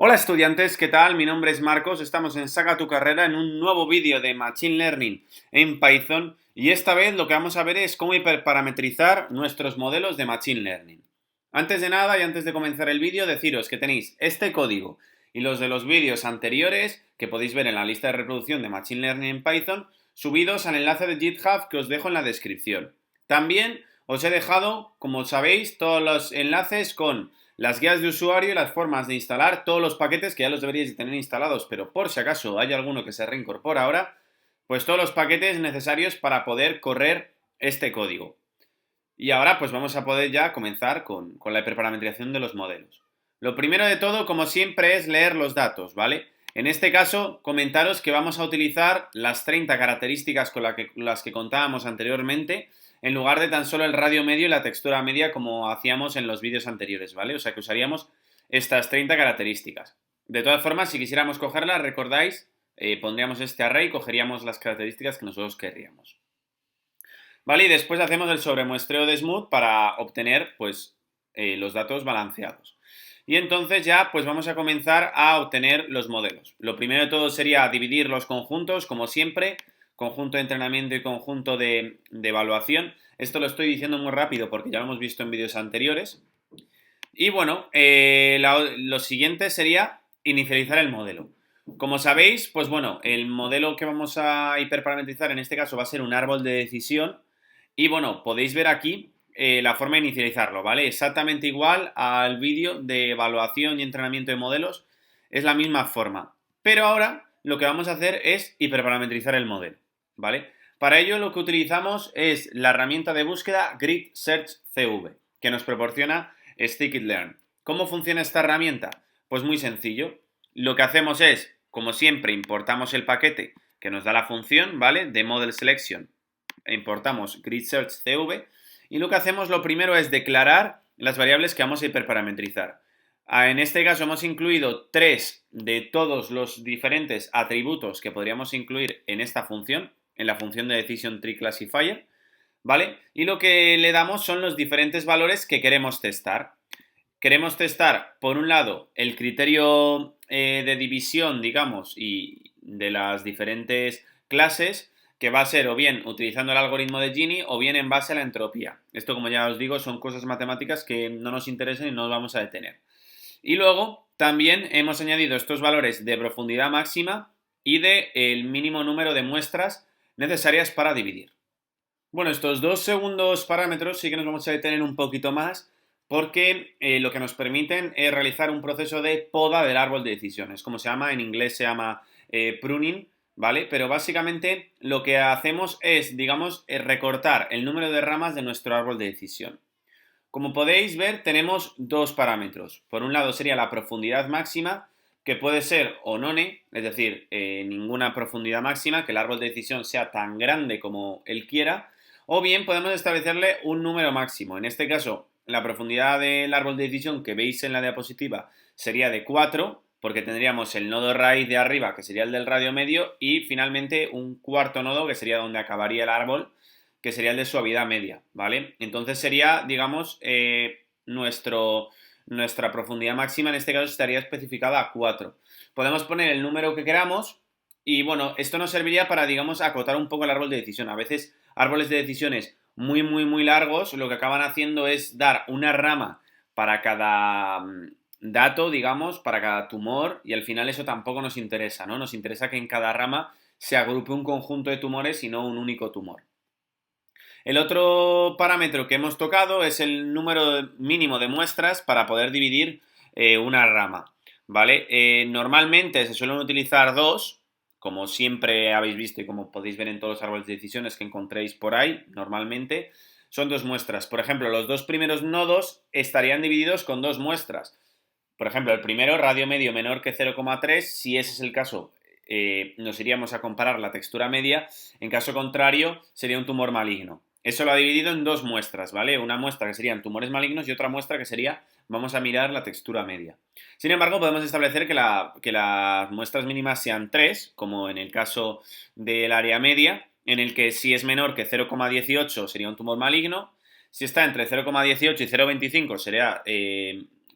Hola estudiantes, ¿qué tal? Mi nombre es Marcos, estamos en Saca tu carrera en un nuevo vídeo de Machine Learning en Python y esta vez lo que vamos a ver es cómo hiperparametrizar nuestros modelos de Machine Learning. Antes de nada y antes de comenzar el vídeo, deciros que tenéis este código y los de los vídeos anteriores que podéis ver en la lista de reproducción de Machine Learning en Python subidos al enlace de GitHub que os dejo en la descripción. También os he dejado, como sabéis, todos los enlaces con las guías de usuario y las formas de instalar todos los paquetes que ya los deberíais de tener instalados, pero por si acaso hay alguno que se reincorpora ahora, pues todos los paquetes necesarios para poder correr este código. Y ahora pues vamos a poder ya comenzar con la hiperparametrización de los modelos. Lo primero de todo, como siempre, es leer los datos, ¿vale? En este caso, comentaros que vamos a utilizar las 30 características con las que contábamos anteriormente, en lugar de tan solo el radio medio y la textura media como hacíamos en los vídeos anteriores, ¿vale? O sea que usaríamos estas 30 características. De todas formas, si quisiéramos cogerlas, recordáis, pondríamos este array y cogeríamos las características que nosotros querríamos. ¿Vale? Y después hacemos el sobremuestreo de Smooth para obtener, pues, los datos balanceados. Y entonces ya, pues vamos a comenzar a obtener los modelos. Lo primero de todo sería dividir los conjuntos, como siempre, conjunto de entrenamiento y conjunto de evaluación. Esto lo estoy diciendo muy rápido porque ya lo hemos visto en vídeos anteriores. Y bueno, lo siguiente sería inicializar el modelo. Como sabéis, pues bueno, el modelo que vamos a hiperparametrizar en este caso va a ser un árbol de decisión. Y bueno, podéis ver aquí la forma de inicializarlo, ¿vale? Exactamente igual al vídeo de evaluación y entrenamiento de modelos. Es la misma forma. Pero ahora lo que vamos a hacer es hiperparametrizar el modelo, ¿vale? Para ello lo que utilizamos es la herramienta de búsqueda Grid Search CV, que nos proporciona Scikit-learn. ¿Cómo funciona esta herramienta? Pues muy sencillo. Lo que hacemos es, como siempre, importamos el paquete que nos da la función, ¿vale? De Model Selection. Importamos Grid Search CV y lo que hacemos lo primero es declarar las variables que vamos a hiperparametrizar. En este caso hemos incluido 3 de todos los diferentes atributos que podríamos incluir en esta función, en la función de Decision Tree Classifier, ¿vale? Y lo que le damos son los diferentes valores que queremos testar. Queremos testar, por un lado, el criterio de división, digamos, y de las diferentes clases, que va a ser o bien utilizando el algoritmo de Gini o bien en base a la entropía. Esto, como ya os digo, son cosas matemáticas que no nos interesan y no nos vamos a detener. Y luego también hemos añadido estos valores de profundidad máxima y de el mínimo número de muestras necesarias para dividir. Bueno, estos dos segundos parámetros sí que nos vamos a detener un poquito más porque lo que nos permiten es realizar un proceso de poda del árbol de decisiones. Como se llama, en inglés se llama pruning, ¿vale? Pero básicamente lo que hacemos es, digamos, recortar el número de ramas de nuestro árbol de decisión. Como podéis ver, tenemos dos parámetros. Por un lado sería la profundidad máxima, que puede ser o none, es decir, ninguna profundidad máxima, que el árbol de decisión sea tan grande como él quiera, o bien podemos establecerle un número máximo. En este caso, la profundidad del árbol de decisión que veis en la diapositiva sería de 4, porque tendríamos el nodo raíz de arriba, que sería el del radio medio, y finalmente un cuarto nodo, que sería donde acabaría el árbol, que sería el de suavidad media, ¿vale? Entonces sería, digamos, nuestra profundidad máxima en este caso estaría especificada a 4. Podemos poner el número que queramos y, bueno, esto nos serviría para, digamos, acotar un poco el árbol de decisión. A veces árboles de decisiones muy, muy, muy largos lo que acaban haciendo es dar una rama para cada dato, digamos, para cada tumor y al final eso tampoco nos interesa, ¿no? Nos interesa que en cada rama se agrupe un conjunto de tumores y no un único tumor. El otro parámetro que hemos tocado es el número mínimo de muestras para poder dividir una rama, ¿vale? Normalmente se suelen utilizar dos, como siempre habéis visto y como podéis ver en todos los árboles de decisiones que encontréis por ahí, normalmente, son dos muestras. Por ejemplo, los dos primeros nodos estarían divididos con dos muestras. Por ejemplo, el primero, radio medio menor que 0,3, si ese es el caso, nos iríamos a comparar la textura media, en caso contrario, sería un tumor maligno. Eso lo ha dividido en dos muestras, ¿vale? Una muestra que serían tumores malignos y otra muestra que sería, vamos a mirar la textura media. Sin embargo, podemos establecer que las muestras mínimas sean 3, como en el caso del área media, en el que si es menor que 0,18 sería un tumor maligno, si está entre 0,18 y 0,25 sería,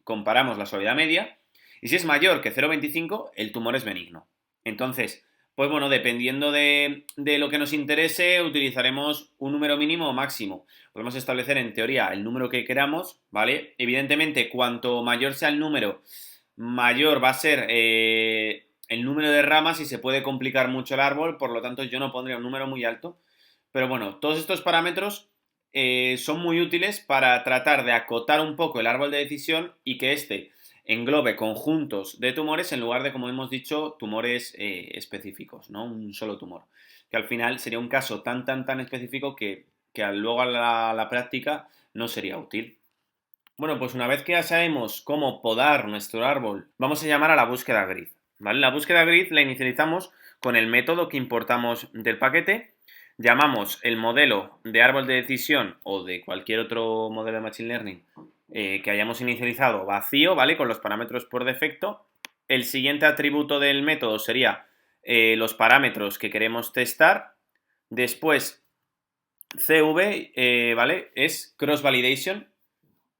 comparamos la suavidad media, Y si es mayor que 0,25, el tumor es benigno. Entonces, pues bueno, dependiendo de lo que nos interese, utilizaremos un número mínimo o máximo. Podemos establecer en teoría el número que queramos, ¿vale? Evidentemente, cuanto mayor sea el número, mayor va a ser el número de ramas y se puede complicar mucho el árbol, por lo tanto yo no pondría un número muy alto. Pero bueno, todos estos parámetros son muy útiles para tratar de acotar un poco el árbol de decisión y que éste englobe conjuntos de tumores en lugar de, como hemos dicho, tumores específicos, ¿no? Un solo tumor. Que al final sería un caso tan específico que luego a la práctica no sería útil. Bueno, pues una vez que ya sabemos cómo podar nuestro árbol, vamos a llamar a la búsqueda grid, ¿vale? La búsqueda grid la inicializamos con el método que importamos del paquete, llamamos el modelo de árbol de decisión o de cualquier otro modelo de Machine Learning que hayamos inicializado vacío, ¿vale? Con los parámetros por defecto. El siguiente atributo del método sería los parámetros que queremos testar. Después, CV, ¿vale? Es cross validation,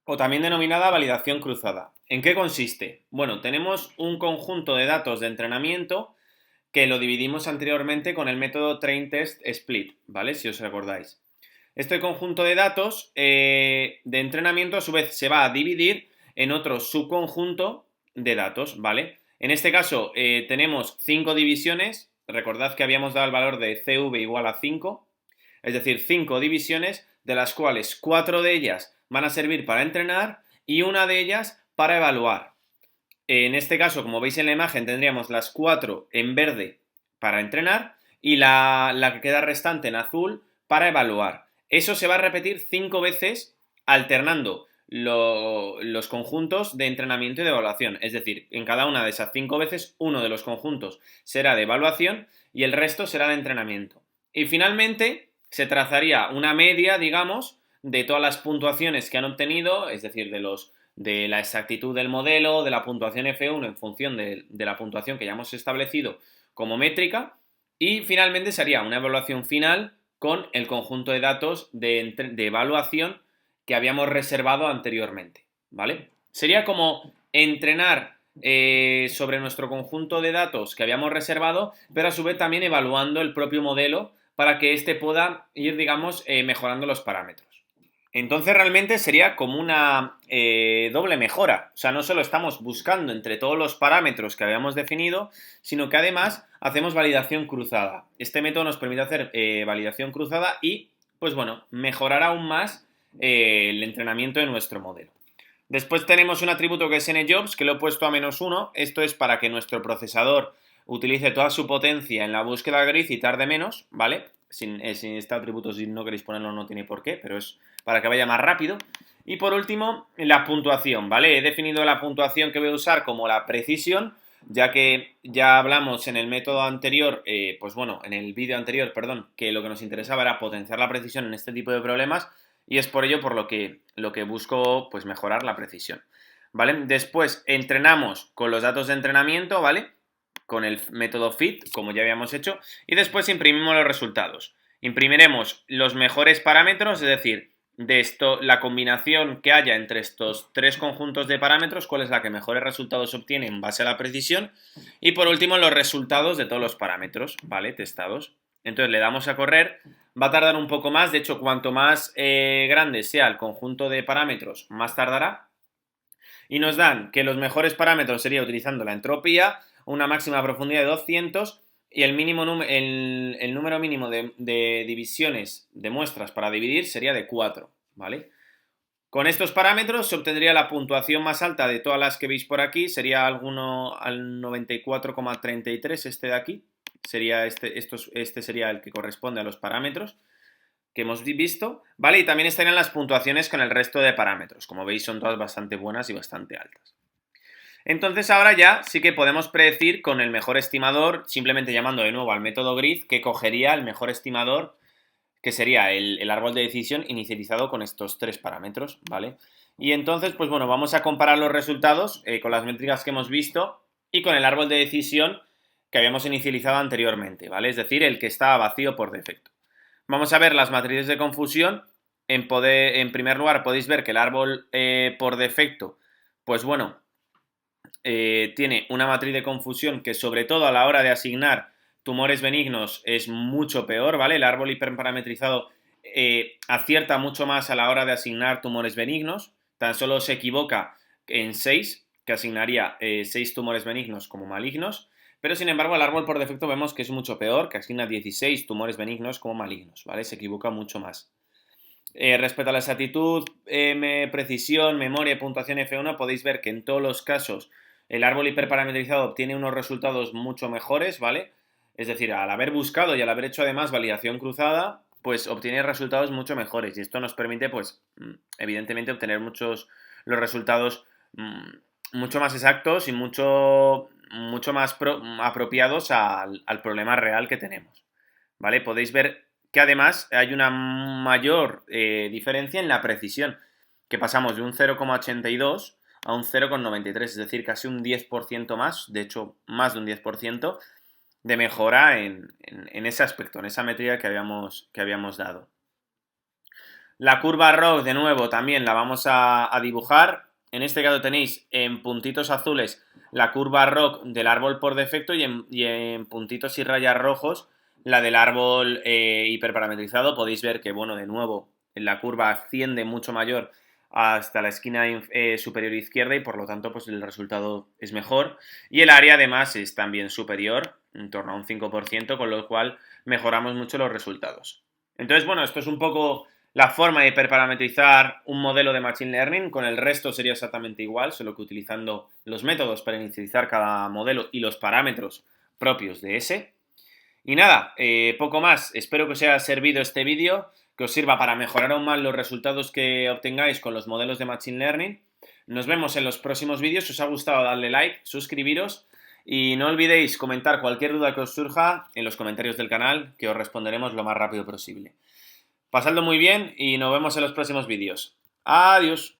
o también denominada validación cruzada. ¿En qué consiste? Bueno, tenemos un conjunto de datos de entrenamiento que lo dividimos anteriormente con el método train test split, ¿vale? Si os recordáis. Este conjunto de datos de entrenamiento a su vez se va a dividir en otro subconjunto de datos, ¿vale? En este caso tenemos 5 divisiones, recordad que habíamos dado el valor de CV igual a 5, es decir, 5 divisiones de las cuales 4 de ellas van a servir para entrenar y una de ellas para evaluar. En este caso, como veis en la imagen, tendríamos las 4 en verde para entrenar y la que queda restante en azul para evaluar. Eso se va a repetir 5 veces alternando los conjuntos de entrenamiento y de evaluación. Es decir, en cada una de esas 5 veces, uno de los conjuntos será de evaluación y el resto será de entrenamiento. Y finalmente, se trazaría una media, digamos, de todas las puntuaciones que han obtenido, es decir, de la exactitud del modelo, de la puntuación F1 en función de la puntuación que ya hemos establecido como métrica, y finalmente sería una evaluación final con el conjunto de datos de evaluación que habíamos reservado anteriormente, ¿vale? Sería como entrenar sobre nuestro conjunto de datos que habíamos reservado, pero a su vez también evaluando el propio modelo para que éste pueda ir, digamos, mejorando los parámetros. Entonces realmente sería como una doble mejora. O sea, no solo estamos buscando entre todos los parámetros que habíamos definido, sino que además hacemos validación cruzada. Este método nos permite hacer validación cruzada y, pues bueno, mejorar aún más el entrenamiento de nuestro modelo. Después tenemos un atributo que es njobs, que lo he puesto a -1. Esto es para que nuestro procesador utilice toda su potencia en la búsqueda grid y tarde menos, ¿vale? Sin este atributo, si no queréis ponerlo, no tiene por qué, pero es para que vaya más rápido. Y por último, la puntuación, ¿vale? He definido la puntuación que voy a usar como la precisión, ya que ya hablamos en el método anterior, pues bueno, en el vídeo anterior, perdón, que lo que nos interesaba era potenciar la precisión en este tipo de problemas, y es por ello por lo que busco, pues mejorar la precisión, ¿vale? Después entrenamos con los datos de entrenamiento, ¿vale? Con el método fit, como ya habíamos hecho, y después imprimimos los resultados. Imprimiremos los mejores parámetros, es decir, de esto, la combinación que haya entre estos 3 conjuntos de parámetros, cuál es la que mejores resultados obtiene en base a la precisión, y por último los resultados de todos los parámetros, ¿vale? Testados. Entonces le damos a correr, va a tardar un poco más, de hecho cuanto más grande sea el conjunto de parámetros, más tardará, y nos dan que los mejores parámetros sería utilizando la entropía, una máxima profundidad de 200 y el número mínimo de divisiones de muestras para dividir sería de 4, ¿vale? Con estos parámetros se obtendría la puntuación más alta de todas las que veis por aquí, sería alguno al 94,33, este de aquí, sería este sería el que corresponde a los parámetros que hemos visto, ¿vale? Y también estarían las puntuaciones con el resto de parámetros, como veis son todas bastante buenas y bastante altas. Entonces ahora ya sí que podemos predecir con el mejor estimador, simplemente llamando de nuevo al método grid, que cogería el mejor estimador, que sería el árbol de decisión inicializado con estos 3 parámetros, ¿vale? Y entonces, pues bueno, vamos a comparar los resultados con las métricas que hemos visto y con el árbol de decisión que habíamos inicializado anteriormente, ¿vale? Es decir, el que estaba vacío por defecto. Vamos a ver las matrices de confusión. En primer lugar, podéis ver que el árbol por defecto, pues bueno, tiene una matriz de confusión que sobre todo a la hora de asignar tumores benignos es mucho peor, ¿vale? El árbol hiperparametrizado acierta mucho más a la hora de asignar tumores benignos, tan solo se equivoca en 6, que asignaría 6 tumores benignos como malignos, pero sin embargo el árbol por defecto vemos que es mucho peor, que asigna 16 tumores benignos como malignos, ¿vale? Se equivoca mucho más. Respecto a la exactitud, precisión, memoria y puntuación F1, podéis ver que en todos los casos el árbol hiperparametrizado obtiene unos resultados mucho mejores, ¿vale? Es decir, al haber buscado y al haber hecho además validación cruzada, pues obtiene resultados mucho mejores y esto nos permite, pues, evidentemente obtener los resultados mucho más exactos y mucho más apropiados al problema real que tenemos, ¿vale? Podéis ver que además hay una mayor diferencia en la precisión, que pasamos de un 0,82 a un 0,93, es decir, casi un 10% más, de hecho, más de un 10% de mejora en ese aspecto, en esa métrica que habíamos dado. La curva ROC, de nuevo, también la vamos a dibujar. En este caso tenéis en puntitos azules la curva ROC del árbol por defecto y en puntitos y rayas rojos la del árbol hiperparametrizado. Podéis ver que, bueno, de nuevo, la curva asciende mucho mayor hasta la esquina superior izquierda y por lo tanto pues el resultado es mejor. Y el área además es también superior, en torno a un 5%, con lo cual mejoramos mucho los resultados. Entonces, bueno, esto es un poco la forma de hiperparametrizar un modelo de Machine Learning. Con el resto sería exactamente igual, solo que utilizando los métodos para inicializar cada modelo y los parámetros propios de ese. Y nada, poco más. Espero que os haya servido este vídeo, que os sirva para mejorar aún más los resultados que obtengáis con los modelos de Machine Learning. Nos vemos en los próximos vídeos. Si os ha gustado, darle like, suscribiros y no olvidéis comentar cualquier duda que os surja en los comentarios del canal, que os responderemos lo más rápido posible. Pasadlo muy bien y nos vemos en los próximos vídeos. Adiós.